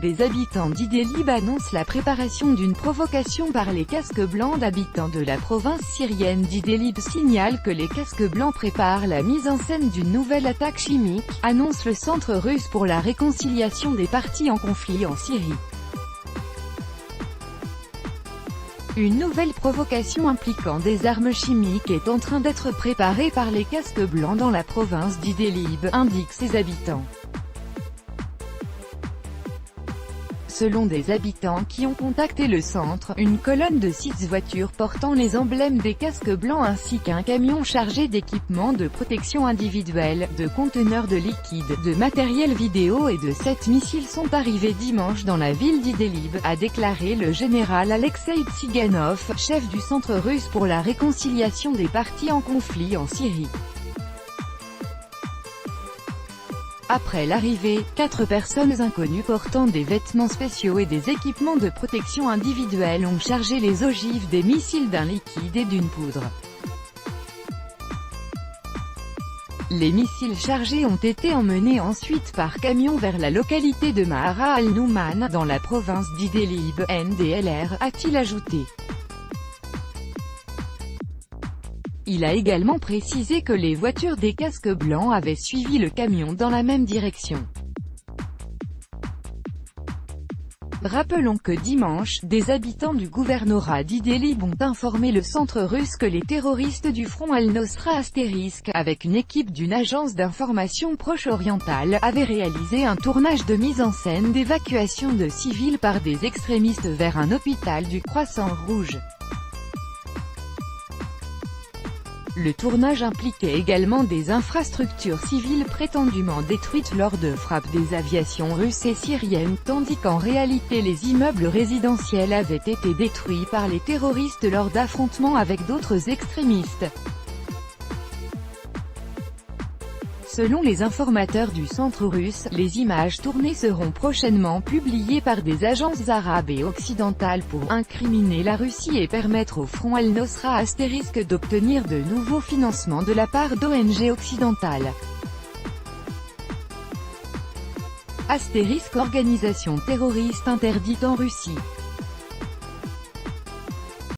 Des habitants d'Idlib annoncent la préparation d'une provocation par les casques blancs. D'habitants de la province syrienne d'Idlib signalent que les casques blancs préparent la mise en scène d'une nouvelle attaque chimique, annonce le Centre russe pour la réconciliation des parties en conflit en Syrie. Une nouvelle provocation impliquant des armes chimiques est en train d'être préparée par les casques blancs dans la province d'Idlib, indiquent ses habitants. Selon des habitants qui ont contacté le centre, une colonne de 6 voitures portant les emblèmes des casques blancs ainsi qu'un camion chargé d'équipements de protection individuelle, de conteneurs de liquide, de matériel vidéo et de 7 missiles sont arrivés dimanche dans la ville d'Idlib, a déclaré le général Alexei Tsiganov, chef du Centre russe pour la réconciliation des parties en conflit en Syrie. Après l'arrivée, 4 personnes inconnues portant des vêtements spéciaux et des équipements de protection individuelle ont chargé les ogives des missiles d'un liquide et d'une poudre. Les missiles chargés ont été emmenés ensuite par camion vers la localité de Mahara al-Nouman, dans la province d'Idlib, NDLR, a-t-il ajouté. Il a également précisé que les voitures des casques blancs avaient suivi le camion dans la même direction. Rappelons que dimanche, des habitants du gouvernorat d'Idlib ont informé le centre russe que les terroristes du front Al-Nosra *, avec une équipe d'une agence d'information proche-orientale, avaient réalisé un tournage de mise en scène d'évacuation de civils par des extrémistes vers un hôpital du Croissant-Rouge. Le tournage impliquait également des infrastructures civiles prétendument détruites lors de frappes des aviations russes et syriennes, tandis qu'en réalité les immeubles résidentiels avaient été détruits par les terroristes lors d'affrontements avec d'autres extrémistes. Selon les informateurs du centre russe, les images tournées seront prochainement publiées par des agences arabes et occidentales pour incriminer la Russie et permettre au front Al-Nosra * d'obtenir de nouveaux financements de la part d'ONG occidentales. * Organisation terroriste interdite en Russie.